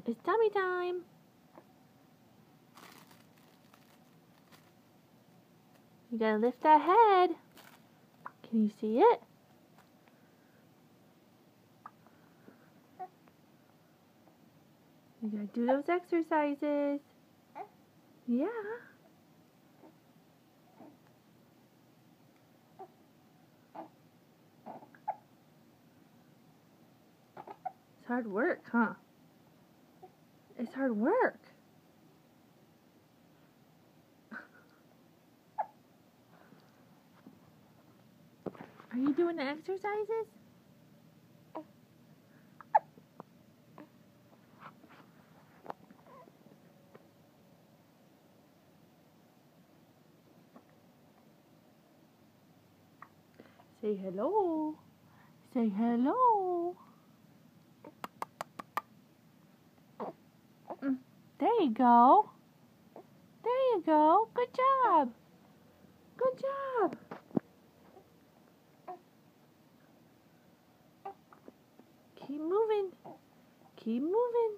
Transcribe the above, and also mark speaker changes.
Speaker 1: It's tummy time. You gotta lift that head. Can you see it? You gotta do those exercises. Yeah. It's hard work, huh? It's hard work. Are you doing the exercises? Say hello. Say hello. There you go. There you go. Good job. Good job. Keep moving. Keep moving.